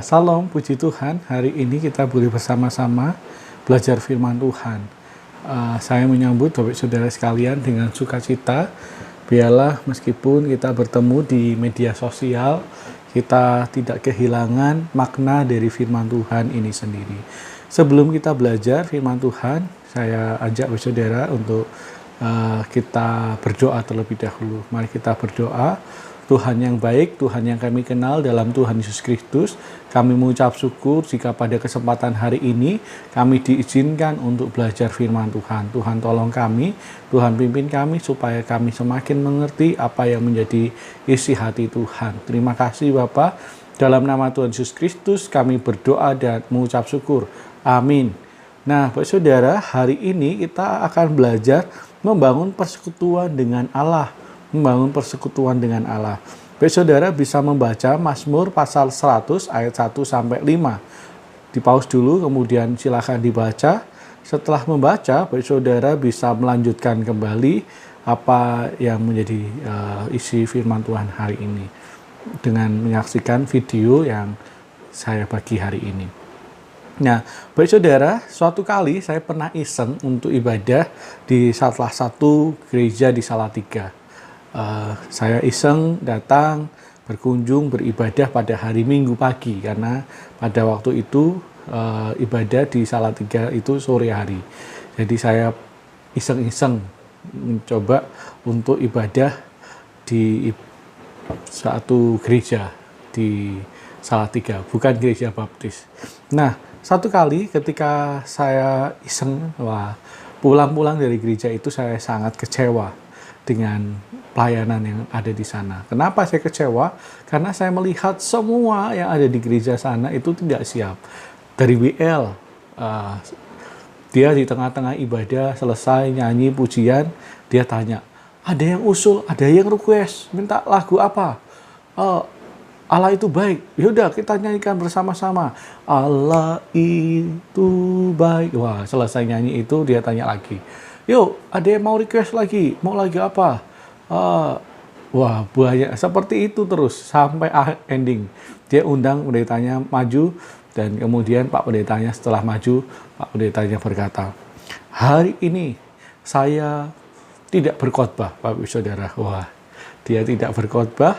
Salam, puji Tuhan. Hari ini kita boleh bersama-sama belajar firman Tuhan. Saya menyambut Bapak Saudara sekalian dengan sukacita. Biarlah meskipun kita bertemu di media sosial, kita tidak kehilangan makna dari firman Tuhan ini sendiri. Sebelum kita belajar firman Tuhan, saya ajak Bapak Saudara untuk kita berdoa terlebih dahulu. Mari kita berdoa. Tuhan yang baik, Tuhan yang kami kenal dalam Tuhan Yesus Kristus, kami mengucap syukur jika pada kesempatan hari ini kami diizinkan untuk belajar firman Tuhan. Tuhan tolong kami, Tuhan pimpin kami supaya kami semakin mengerti apa yang menjadi isi hati Tuhan. Terima kasih Bapa. Dalam nama Tuhan Yesus Kristus kami berdoa dan mengucap syukur. Amin. Nah, Bapak Saudara, hari ini kita akan belajar membangun persekutuan dengan Allah. Membangun persekutuan dengan Allah. Bapak Saudara bisa membaca Mazmur pasal 100 ayat 1 sampai 5. Di pause dulu, kemudian silakan dibaca. Setelah membaca, Bapak Saudara bisa melanjutkan kembali apa yang menjadi isi firman Tuhan hari ini dengan menyaksikan video yang saya bagi hari ini. Nah, Bapak Saudara, suatu kali saya pernah iseng untuk ibadah di salah satu gereja di Salatiga. Saya iseng datang, berkunjung, beribadah pada hari Minggu pagi, karena pada waktu itu ibadah di Salatiga itu sore hari. Jadi saya iseng-iseng mencoba untuk ibadah di satu gereja di Salatiga, bukan gereja Baptis. Nah, satu kali ketika saya iseng, pulang-pulang dari gereja itu saya sangat kecewa dengan pelayanan yang ada di sana. Kenapa saya kecewa? Karena saya melihat semua yang ada di gereja sana itu tidak siap. Dari WL, dia di tengah-tengah ibadah selesai nyanyi pujian, dia tanya, ada yang usul, ada yang request, minta lagu apa? Allah itu baik. Yaudah kita nyanyikan bersama-sama. Allah itu baik. Wah, selesai nyanyi itu dia tanya lagi. Yuk, ada yang mau request lagi? Mau lagi apa? Wah, banyak. Seperti itu terus sampai ending. Dia undang pendetanya maju, dan kemudian Pak pendetanya setelah maju, Pak pendetanya berkata, hari ini saya tidak berkhotbah, Bapak Saudara. Wah, dia tidak berkhotbah,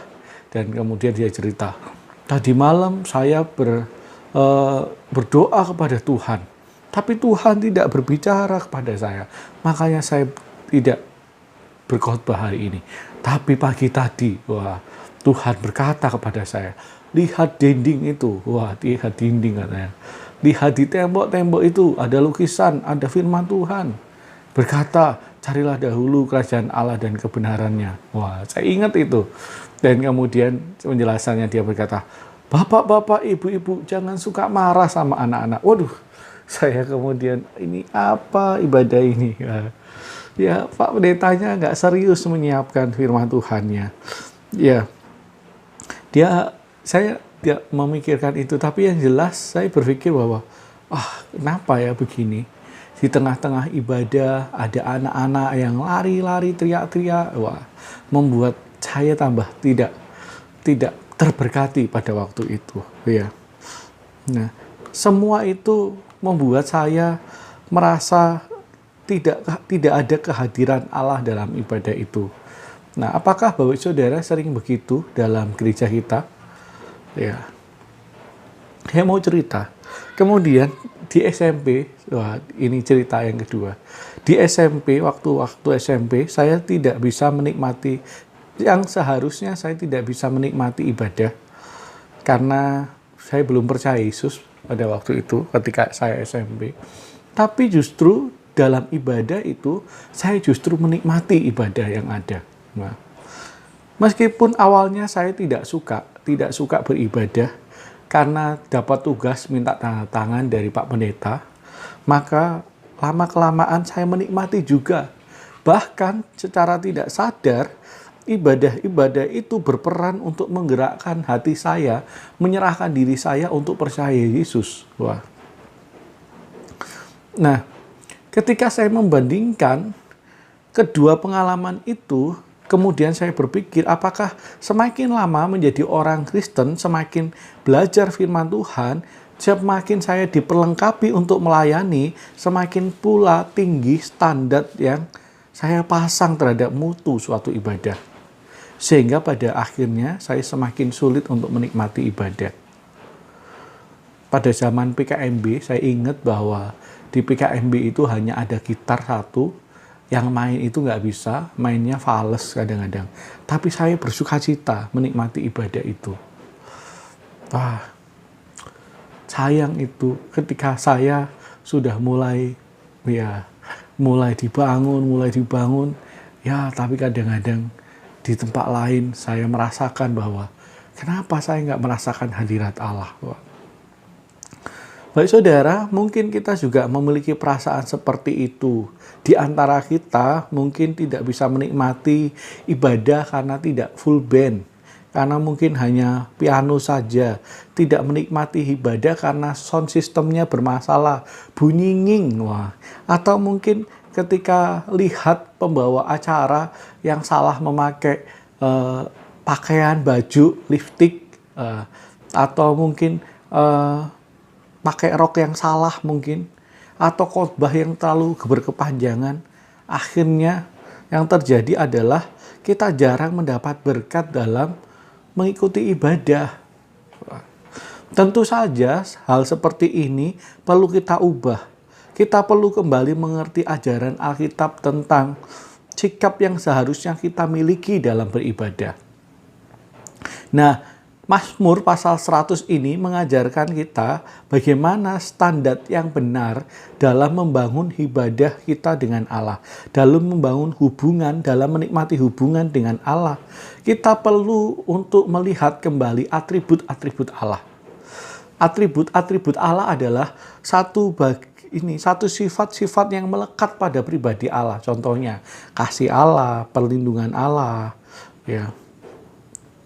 dan kemudian dia cerita, tadi malam saya berdoa kepada Tuhan, tapi Tuhan tidak berbicara kepada saya. Makanya saya tidak berkhotbah hari ini. Tapi pagi tadi, Tuhan berkata kepada saya, lihat dinding itu. Lihat dinding katanya. Lihat di tembok-tembok itu ada lukisan, ada firman Tuhan. Berkata, carilah dahulu kerajaan Allah dan kebenarannya. Saya ingat itu. Dan kemudian penjelasannya dia berkata, bapak-bapak, ibu-ibu, jangan suka marah sama anak-anak. Waduh, saya kemudian, ini apa ibadah ini? Ya, Pak pendetanya nggak serius menyiapkan firman Tuhannya. Ya, saya tidak memikirkan itu. Tapi yang jelas saya berpikir bahwa, kenapa ya begini? Di tengah-tengah ibadah ada anak-anak yang lari-lari, teriak-teriak. Membuat saya tambah tidak terberkati pada waktu itu. Ya. Nah, semua itu membuat saya merasa tidak ada kehadiran Allah dalam ibadah itu. Nah, apakah Bapak Saudara sering begitu dalam gereja kita? Ya. Saya mau cerita. Kemudian di SMP, ini cerita yang kedua. Di SMP, waktu SMP, saya tidak bisa menikmati, yang seharusnya saya tidak bisa menikmati ibadah, karena saya belum percaya Yesus pada waktu itu ketika saya SMP. Tapi justru dalam ibadah itu, saya justru menikmati ibadah yang ada. Meskipun awalnya saya tidak suka beribadah, karena dapat tugas minta tanda tangan dari Pak Pendeta, maka lama-kelamaan saya menikmati juga. Bahkan secara tidak sadar, ibadah-ibadah itu berperan untuk menggerakkan hati saya, menyerahkan diri saya untuk percaya Yesus. Nah, ketika saya membandingkan kedua pengalaman itu, Kemudian saya berpikir, apakah semakin lama menjadi orang Kristen, semakin belajar firman Tuhan, semakin saya diperlengkapi untuk melayani, semakin pula tinggi standar yang saya pasang terhadap mutu suatu ibadah. Sehingga pada akhirnya saya semakin sulit untuk menikmati ibadah. Pada zaman PKMB, saya ingat bahwa di PKMB itu hanya ada gitar satu, yang main itu nggak bisa, mainnya fales kadang-kadang. Tapi saya bersuka cita menikmati ibadah itu. Wah, sayang itu ketika saya sudah mulai dibangun, ya tapi kadang-kadang di tempat lain saya merasakan bahwa kenapa saya nggak merasakan hadirat Allah. Wah. Baik saudara, mungkin kita juga memiliki perasaan seperti itu. Di antara kita mungkin tidak bisa menikmati ibadah karena tidak full band. Karena mungkin hanya piano saja. Tidak menikmati ibadah karena sound systemnya bermasalah. Bunyi nging. Wah. Atau mungkin ketika lihat pembawa acara yang salah memakai pakaian baju lipstick. Atau mungkin pakai rok yang salah mungkin, atau khotbah yang terlalu berkepanjangan, akhirnya yang terjadi adalah kita jarang mendapat berkat dalam mengikuti ibadah. Tentu saja hal seperti ini perlu kita ubah. Kita perlu kembali mengerti ajaran Alkitab tentang sikap yang seharusnya kita miliki dalam beribadah. Nah, Mazmur pasal 100 ini mengajarkan kita bagaimana standar yang benar dalam membangun ibadah kita dengan Allah. Dalam membangun hubungan, dalam menikmati hubungan dengan Allah. Kita perlu untuk melihat kembali atribut-atribut Allah. Atribut-atribut Allah adalah satu sifat-sifat yang melekat pada pribadi Allah. Contohnya, kasih Allah, perlindungan Allah, ya.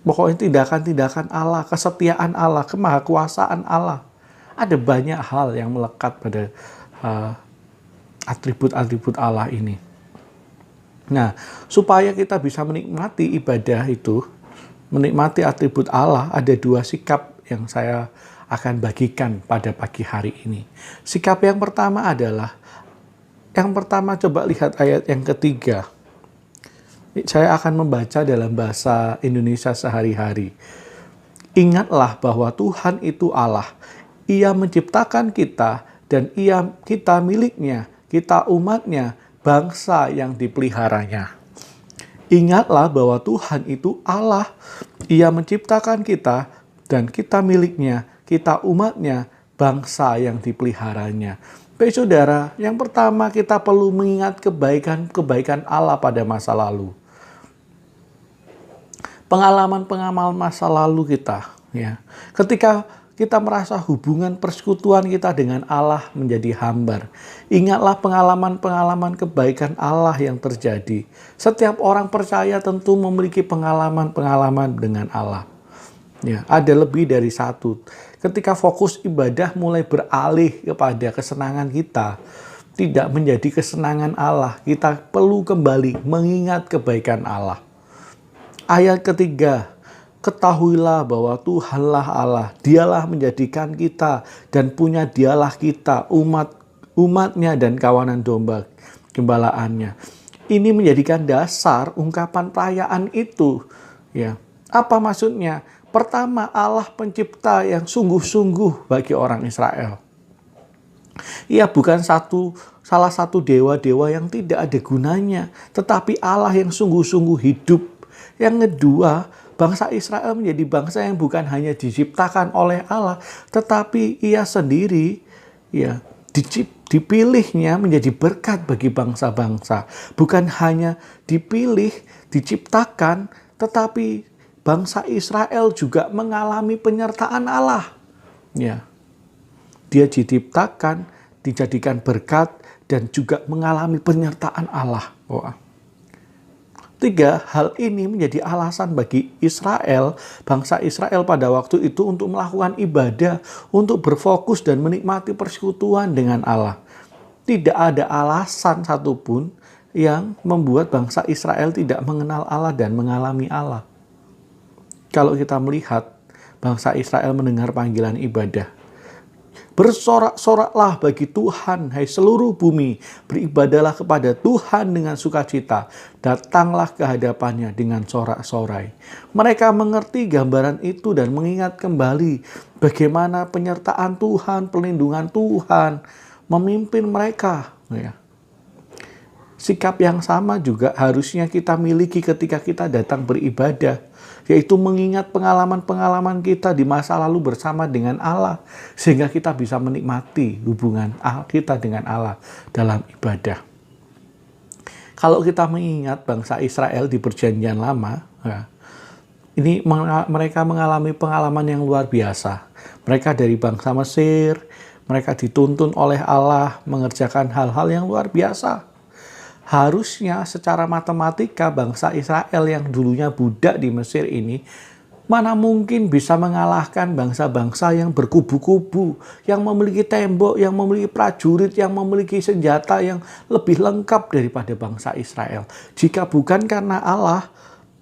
Pokoknya tindakan-tindakan Allah, kesetiaan Allah, kemahakuasaan Allah. Ada banyak hal yang melekat pada atribut-atribut Allah ini. Nah, supaya kita bisa menikmati ibadah itu, menikmati atribut Allah, ada dua sikap yang saya akan bagikan pada pagi hari ini. Sikap yang pertama adalah, coba lihat ayat yang ketiga. Saya akan membaca dalam bahasa Indonesia sehari-hari. Ingatlah bahwa Tuhan itu Allah. Ia menciptakan kita dan kita miliknya, kita umatnya, bangsa yang dipeliharanya. Ingatlah bahwa Tuhan itu Allah. Ia menciptakan kita dan kita miliknya, kita umatnya, bangsa yang dipeliharanya. Baik saudara, yang pertama kita perlu mengingat kebaikan Allah pada masa lalu. Pengalaman-pengalaman masa lalu kita, ya. Ketika kita merasa hubungan persekutuan kita dengan Allah menjadi hambar. Ingatlah pengalaman-pengalaman kebaikan Allah yang terjadi. Setiap orang percaya tentu memiliki pengalaman-pengalaman dengan Allah. Ya, ada lebih dari satu. Ketika fokus ibadah mulai beralih kepada kesenangan kita, tidak menjadi kesenangan Allah, kita perlu kembali mengingat kebaikan Allah. Ayat ketiga, ketahuilah bahwa Tuhanlah Allah, dialah menjadikan kita dan punya dialah kita, umatnya dan kawanan domba gembalaannya. Ini menjadikan dasar ungkapan perayaan itu. Ya, apa maksudnya? Pertama, Allah pencipta yang sungguh-sungguh bagi orang Israel. Ia bukan salah satu dewa-dewa yang tidak ada gunanya, tetapi Allah yang sungguh-sungguh hidup. Yang kedua, bangsa Israel menjadi bangsa yang bukan hanya diciptakan oleh Allah, tetapi ia sendiri ya dipilihnya menjadi berkat bagi bangsa-bangsa. Bukan hanya dipilih, diciptakan, tetapi bangsa Israel juga mengalami penyertaan Allah. Ya. Dia diciptakan, dijadikan berkat, dan juga mengalami penyertaan Allah. Wah. 3, hal ini menjadi alasan bagi Israel, bangsa Israel pada waktu itu untuk melakukan ibadah, untuk berfokus dan menikmati persekutuan dengan Allah. Tidak ada alasan satupun yang membuat bangsa Israel tidak mengenal Allah dan mengalami Allah. Kalau kita melihat bangsa Israel mendengar panggilan ibadah, bersorak-soraklah bagi Tuhan, hai seluruh bumi, beribadahlah kepada Tuhan dengan sukacita, datanglah ke hadapannya dengan sorak-sorai. Mereka mengerti gambaran itu dan mengingat kembali bagaimana penyertaan Tuhan, perlindungan Tuhan memimpin mereka. Ya. Sikap yang sama juga harusnya kita miliki ketika kita datang beribadah, yaitu mengingat pengalaman-pengalaman kita di masa lalu bersama dengan Allah, sehingga kita bisa menikmati hubungan kita dengan Allah dalam ibadah. Kalau kita mengingat bangsa Israel di Perjanjian Lama, ya, ini mereka mengalami pengalaman yang luar biasa. Mereka dari bangsa Mesir, mereka dituntun oleh Allah mengerjakan hal-hal yang luar biasa. Harusnya secara matematika bangsa Israel yang dulunya budak di Mesir ini mana mungkin bisa mengalahkan bangsa-bangsa yang berkubu-kubu, yang memiliki tembok, yang memiliki prajurit, yang memiliki senjata yang lebih lengkap daripada bangsa Israel. Jika bukan karena Allah,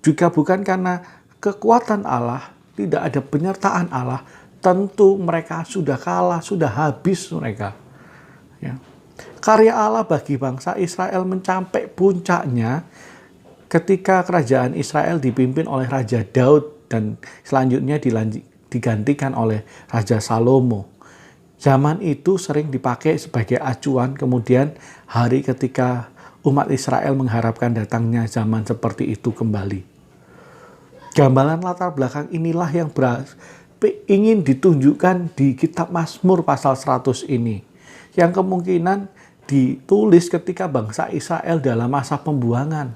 jika bukan karena kekuatan Allah, tidak ada penyertaan Allah, tentu mereka sudah kalah, sudah habis mereka. Ya. Karya Allah bagi bangsa Israel mencapai puncaknya ketika kerajaan Israel dipimpin oleh Raja Daud dan selanjutnya digantikan oleh Raja Salomo. Zaman itu sering dipakai sebagai acuan kemudian hari ketika umat Israel mengharapkan datangnya zaman seperti itu kembali. Gambaran latar belakang inilah yang ingin ditunjukkan di kitab Mazmur pasal 100 ini. Yang kemungkinan ditulis ketika bangsa Israel dalam masa pembuangan.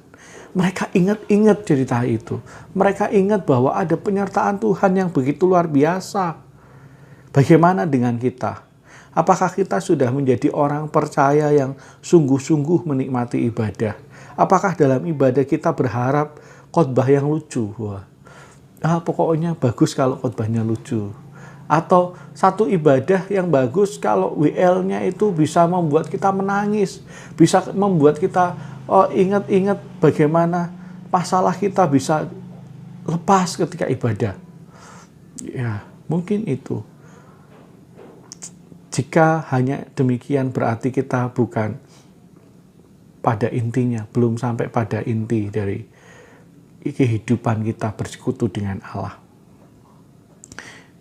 Mereka ingat-ingat cerita itu. Mereka ingat bahwa ada penyertaan Tuhan yang begitu luar biasa. Bagaimana dengan kita? Apakah kita sudah menjadi orang percaya yang sungguh-sungguh menikmati ibadah? Apakah dalam ibadah kita berharap khotbah yang lucu? Wah, pokoknya bagus kalau khotbahnya lucu. Atau satu ibadah yang bagus kalau WL-nya itu bisa membuat kita menangis, bisa membuat kita ingat-ingat bagaimana masalah kita bisa lepas ketika ibadah. Ya, mungkin itu. Jika hanya demikian berarti kita bukan pada intinya, belum sampai pada inti dari kehidupan kita bersekutu dengan Allah.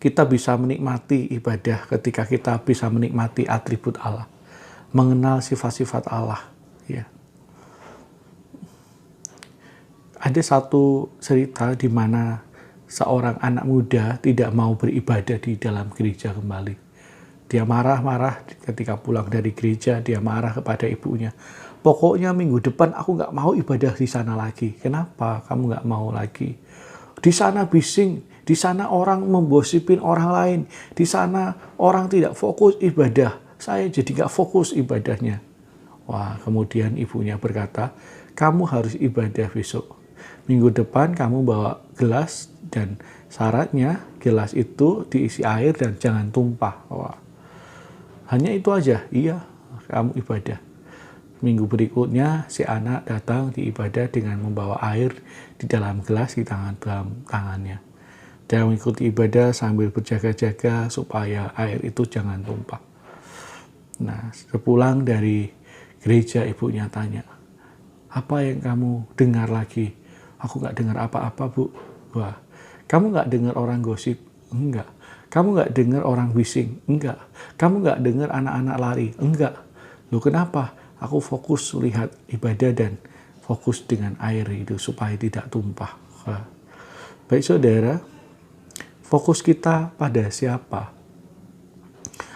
Kita bisa menikmati ibadah ketika kita bisa menikmati atribut Allah, mengenal sifat-sifat Allah. Ya. Ada satu cerita di mana seorang anak muda tidak mau beribadah di dalam gereja kembali. Dia marah-marah ketika pulang dari gereja, dia marah kepada ibunya. Pokoknya minggu depan aku nggak mau ibadah di sana lagi. Kenapa kamu nggak mau lagi? Di sana bising. Di sana orang menggosipin orang lain. Di sana orang tidak fokus ibadah. Saya jadi nggak fokus ibadahnya. Wah, kemudian ibunya berkata, kamu harus ibadah besok. Minggu depan kamu bawa gelas dan syaratnya gelas itu diisi air dan jangan tumpah. Wah, hanya itu aja. Iya, kamu ibadah. Minggu berikutnya si anak datang di ibadah dengan membawa air di dalam gelas di tangannya. Dia mengikuti ibadah sambil berjaga-jaga supaya air itu jangan tumpah. Nah, sepulang dari gereja ibunya tanya, apa yang kamu dengar lagi? Aku nggak dengar apa-apa, Bu. Wah, kamu nggak dengar orang gosip? Enggak. Kamu nggak dengar orang bising? Enggak. Kamu nggak dengar anak-anak lari? Enggak. Loh, kenapa? Aku fokus lihat ibadah dan fokus dengan air itu supaya tidak tumpah. Wah. Baik saudara, fokus kita pada siapa?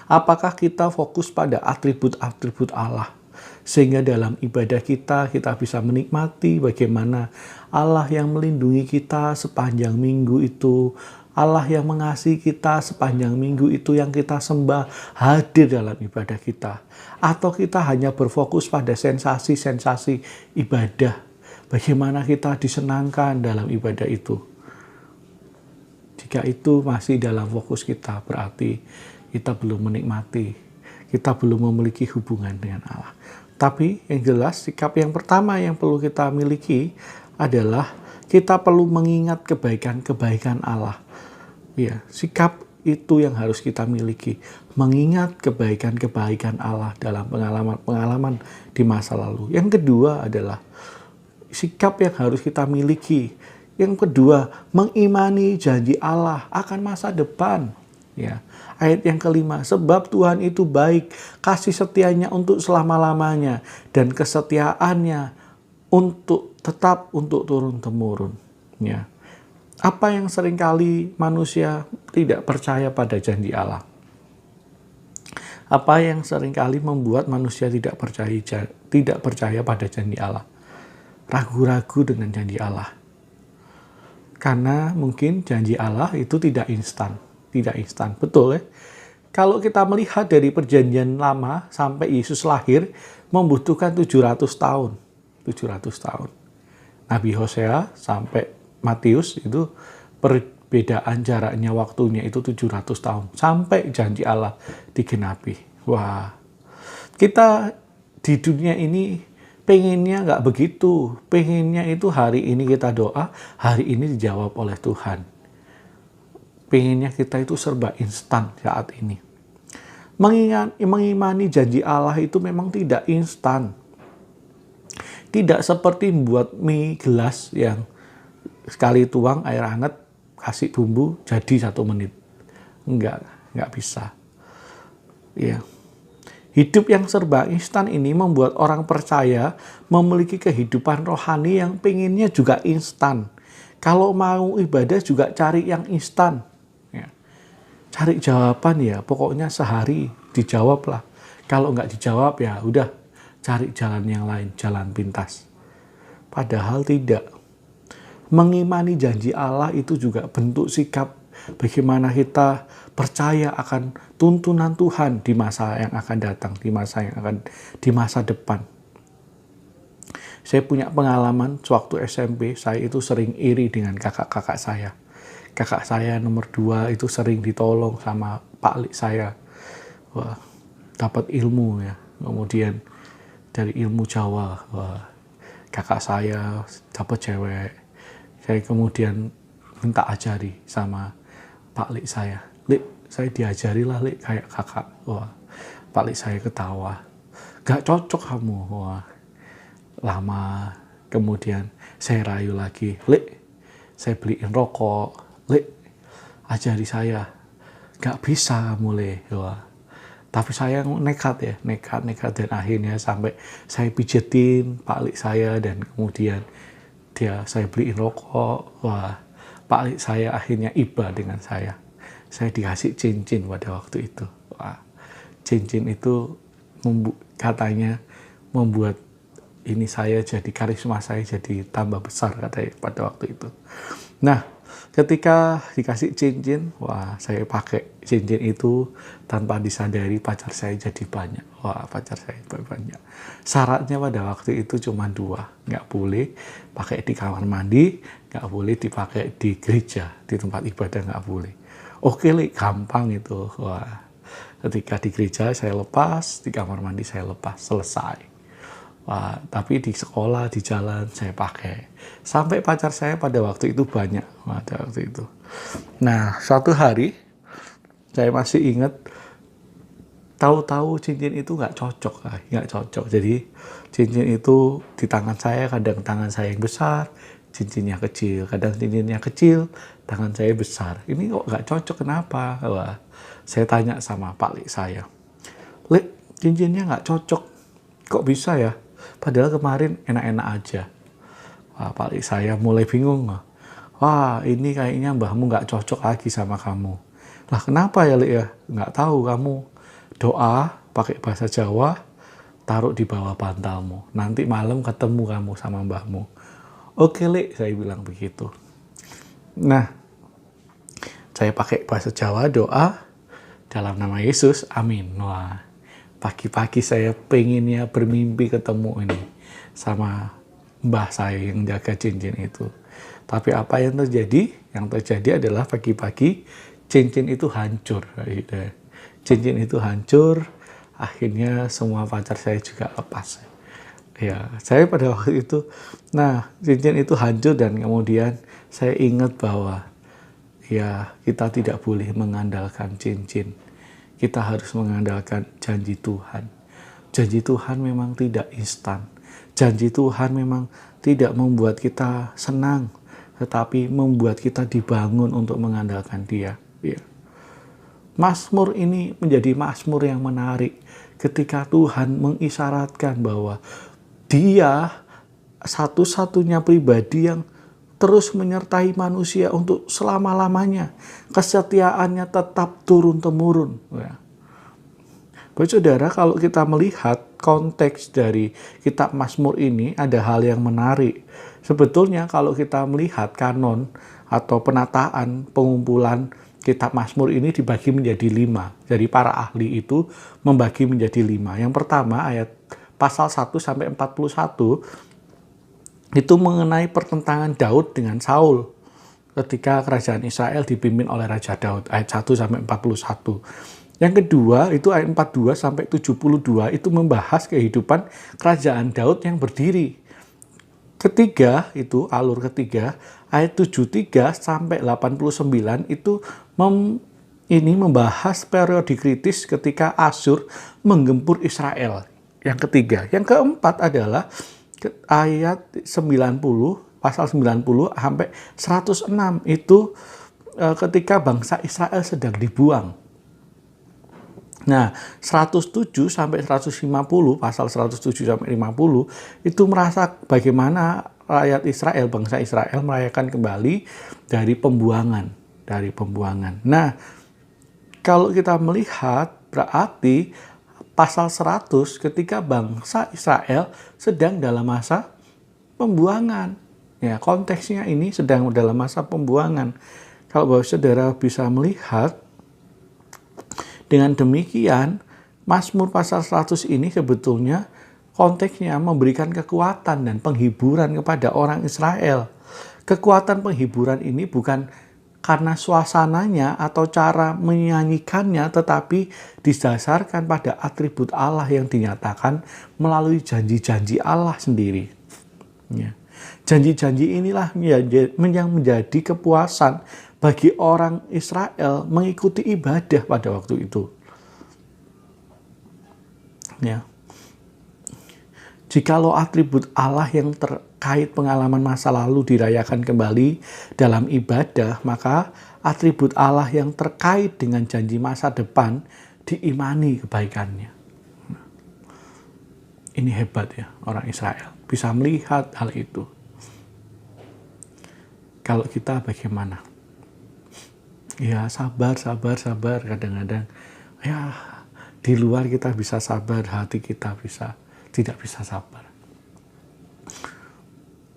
Apakah kita fokus pada atribut-atribut Allah? Sehingga dalam ibadah kita bisa menikmati bagaimana Allah yang melindungi kita sepanjang minggu itu, Allah yang mengasihi kita sepanjang minggu itu yang kita sembah hadir dalam ibadah kita. Atau kita hanya berfokus pada sensasi-sensasi ibadah. Bagaimana kita disenangkan dalam ibadah itu. Jika itu masih dalam fokus kita, berarti kita belum menikmati, kita belum memiliki hubungan dengan Allah. Tapi yang jelas sikap yang pertama yang perlu kita miliki adalah kita perlu mengingat kebaikan-kebaikan Allah. Ya, sikap itu yang harus kita miliki, mengingat kebaikan-kebaikan Allah dalam pengalaman-pengalaman di masa lalu. Yang kedua adalah sikap yang harus kita miliki. Yang kedua, mengimani janji Allah akan masa depan. Ya, ayat yang kelima, sebab Tuhan itu baik, kasih setianya untuk selama-lamanya, dan kesetiaannya tetap untuk turun-temurun. Ya. Apa yang seringkali manusia tidak percaya pada janji Allah? Apa yang seringkali membuat manusia tidak percaya pada janji Allah? Ragu-ragu dengan janji Allah. Karena mungkin janji Allah itu tidak instan. Tidak instan, betul ya? Kalau kita melihat dari perjanjian lama sampai Yesus lahir, membutuhkan 700 tahun. 700 tahun. Nabi Hosea sampai Matius itu perbedaan jaraknya waktunya itu 700 tahun. Sampai janji Allah digenapi. Wah, kita di dunia ini pengennya nggak begitu. Pengennya itu hari ini kita doa, hari ini dijawab oleh Tuhan. Pengennya kita itu serba instan saat ini. Mengimani janji Allah itu memang tidak instan. Tidak seperti membuat mie gelas yang sekali tuang air hangat, kasih bumbu, jadi 1 menit. Enggak bisa. Ya. Hidup yang serba instan ini membuat orang percaya memiliki kehidupan rohani yang pengennya juga instan. Kalau mau ibadah juga cari yang instan. Ya. Cari jawaban ya, pokoknya sehari dijawablah. Kalau nggak dijawab ya udah cari jalan yang lain, jalan pintas. Padahal tidak. Mengimani janji Allah itu juga bentuk sikap bagaimana kita percaya akan tuntunan Tuhan di masa yang akan datang, di masa depan. Saya punya pengalaman sewaktu SMP, saya itu sering iri dengan kakak-kakak saya. Kakak saya nomor 2 itu sering ditolong sama Pak Lik saya. Wah, dapat ilmu ya. Kemudian dari ilmu Jawa, wah, kakak saya dapat cewek. Saya kemudian minta ajari sama Pak Lik saya. Lik, saya diajarilah Lik kayak kakak. Wah, Pak Lik saya ketawa. Gak cocok kamu. Wah, lama. Kemudian saya rayu lagi. Lik, saya beliin rokok. Lik, ajari saya. Gak bisa kamu Lik. Wah. Tapi saya nekat ya, nekat dan akhirnya sampai saya pijetin Pak Lik saya dan kemudian saya beliin rokok. Wah, Pak Lik saya akhirnya iba dengan saya. Saya dikasih cincin pada waktu itu. Wah, cincin itu katanya membuat ini saya jadi karisma saya jadi tambah besar katanya pada waktu itu. Nah, ketika dikasih cincin, wah saya pakai cincin itu tanpa disadari pacar saya jadi banyak. Wah pacar saya banyak. Syaratnya pada waktu itu cuma 2. Nggak boleh pakai di kamar mandi, nggak boleh dipakai di gereja, di tempat ibadah nggak boleh. Oke Lik, gampang itu. Wah, ketika di gereja saya lepas, di kamar mandi saya lepas, selesai. Wah, tapi di sekolah, di jalan saya pakai. Sampai pacar saya pada waktu itu banyak. Pada waktu itu. Nah, suatu hari, saya masih ingat, tahu-tahu cincin itu nggak cocok. Jadi, cincin itu di tangan saya, kadang tangan saya yang besar, cincinnya kecil. Kadang cincinnya kecil, tangan saya besar. Ini kok nggak cocok, kenapa? Wah, saya tanya sama Pak Lik saya. Lik, cincinnya nggak cocok. Kok bisa ya? Padahal kemarin enak-enak aja. Wah, Pak Lik saya mulai bingung. Wah, ini kayaknya mbahmu nggak cocok lagi sama kamu. Lah kenapa ya Lik ya? Nggak tahu, kamu doa pakai bahasa Jawa, taruh di bawah bantalmu. Nanti malam ketemu kamu sama mbahmu. Oke Lik, saya bilang begitu. Nah, saya pakai bahasa Jawa doa dalam nama Yesus, amin. Wah, pagi-pagi saya pengennya bermimpi ketemu ini sama mbah saya yang jaga cincin itu. Tapi apa yang terjadi? Yang terjadi adalah pagi-pagi cincin itu hancur. Cincin itu hancur. akhirnya semua pacar saya juga lepas. Ya, saya pada waktu itu, nah cincin itu hancur dan kemudian saya ingat bahwa ya kita tidak boleh mengandalkan cincin. Kita harus mengandalkan janji Tuhan. Janji Tuhan memang tidak instan. Janji Tuhan memang tidak membuat kita senang, tetapi membuat kita dibangun untuk mengandalkan Dia. Ya. Mazmur ini menjadi mazmur yang menarik ketika Tuhan mengisyaratkan bahwa Dia satu-satunya pribadi yang terus menyertai manusia untuk selama-lamanya. Kesetiaannya tetap turun-temurun. Ya. Baik saudara, kalau kita melihat konteks dari kitab Mazmur ini, ada hal yang menarik. Sebetulnya kalau kita melihat kanon atau penataan pengumpulan kitab Mazmur ini dibagi menjadi 5. Jadi para ahli itu membagi menjadi 5. Yang pertama ayat pasal 1 sampai 41 itu mengenai pertentangan Daud dengan Saul ketika kerajaan Israel dipimpin oleh Raja Daud, ayat 1 sampai 41. Yang kedua itu ayat 42 sampai 72 itu membahas kehidupan kerajaan Daud yang berdiri. Ketiga itu alur ketiga ayat 73 sampai 89 itu ini membahas periode kritis ketika Asyur menggempur Israel. Yang ketiga, yang keempat adalah ayat 90 pasal 90 sampai 106 itu ketika bangsa Israel sedang dibuang. Nah, 107 sampai 150 pasal 107 sampai 50 itu merasa bagaimana rakyat Israel, bangsa Israel merayakan kembali dari pembuangan, Nah, kalau kita melihat berarti pasal 100 ketika bangsa Israel sedang dalam masa pembuangan. Ya, konteksnya ini sedang dalam masa pembuangan. Kalau Bapak Saudara bisa melihat, dengan demikian, Mazmur pasal 100 ini sebetulnya konteksnya memberikan kekuatan dan penghiburan kepada orang Israel. Kekuatan penghiburan ini bukan karena suasananya atau cara menyanyikannya, tetapi didasarkan pada atribut Allah yang dinyatakan melalui janji-janji Allah sendiri. Ya. Janji-janji inilah yang menjadi kepuasan bagi orang Israel mengikuti ibadah pada waktu itu. Ya. Jikalau atribut Allah yang terkait pengalaman masa lalu dirayakan kembali dalam ibadah, maka atribut Allah yang terkait dengan janji masa depan diimani kebaikannya. Ini hebat ya, orang Israel bisa melihat hal itu. Kalau kita bagaimana? Ya sabar kadang-kadang. Ya di luar kita bisa sabar, hati kita tidak bisa sabar.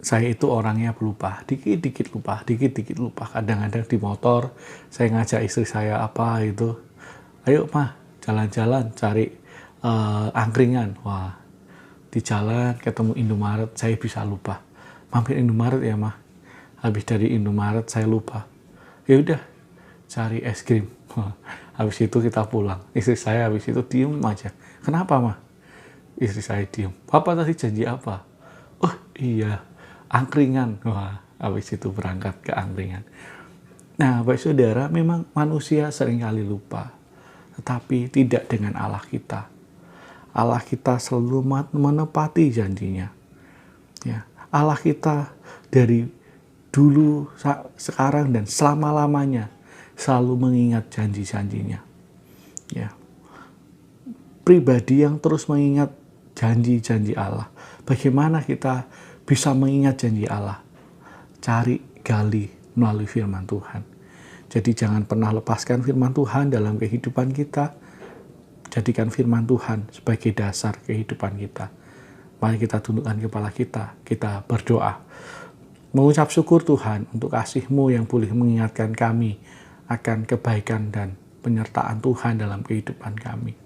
Saya itu orangnya pelupa, dikit-dikit lupa. Kadang-kadang di motor saya ngajak istri saya apa itu, ayo mah jalan-jalan cari angkringan. Wah, di jalan ketemu Indomaret saya bisa lupa. Mampir Indomaret ya mah. Habis dari Indomaret saya lupa. Ya udah cari es krim. Habis itu kita pulang. Istri saya habis itu diem aja. Kenapa mah? Istri saya diem. Papa tadi janji apa? Oh iya, angkringan. Wah, habis itu berangkat ke angkringan. Nah, Bapak Saudara, memang manusia seringkali lupa. Tetapi tidak dengan Allah kita. Allah kita selalu menepati janjinya. Ya, Allah kita dari dulu, sekarang, dan selama-lamanya selalu mengingat janji-janjinya. Ya. Pribadi yang terus mengingat janji-janji Allah. Bagaimana kita bisa mengingat janji Allah? Cari, gali melalui firman Tuhan. Jadi jangan pernah lepaskan firman Tuhan dalam kehidupan kita. Jadikan firman Tuhan sebagai dasar kehidupan kita. Mari kita tundukkan kepala kita berdoa. Mengucap syukur Tuhan untuk kasih-Mu yang boleh mengingatkan kami akan kebaikan dan penyertaan Tuhan dalam kehidupan kami.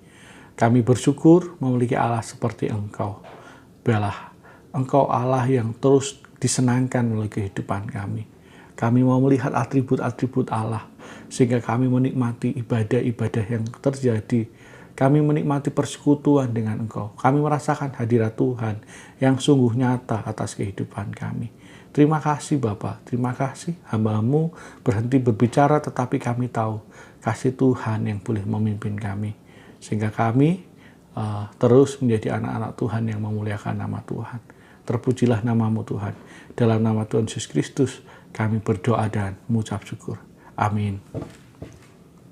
Kami bersyukur memiliki Allah seperti Engkau. Biarlah Engkau Allah yang terus disenangkan melalui kehidupan kami. Kami mau melihat atribut-atribut Allah, sehingga kami menikmati ibadah-ibadah yang terjadi Kami menikmati persekutuan dengan Engkau. Kami merasakan hadirat Tuhan yang sungguh nyata atas kehidupan kami. Terima kasih Bapa, terima kasih hamba-Mu berhenti berbicara tetapi kami tahu kasih Tuhan yang boleh memimpin kami. Sehingga kami terus menjadi anak-anak Tuhan yang memuliakan nama Tuhan. Terpujilah nama-Mu Tuhan. Dalam nama Tuhan Yesus Kristus kami berdoa dan mengucap syukur. Amin.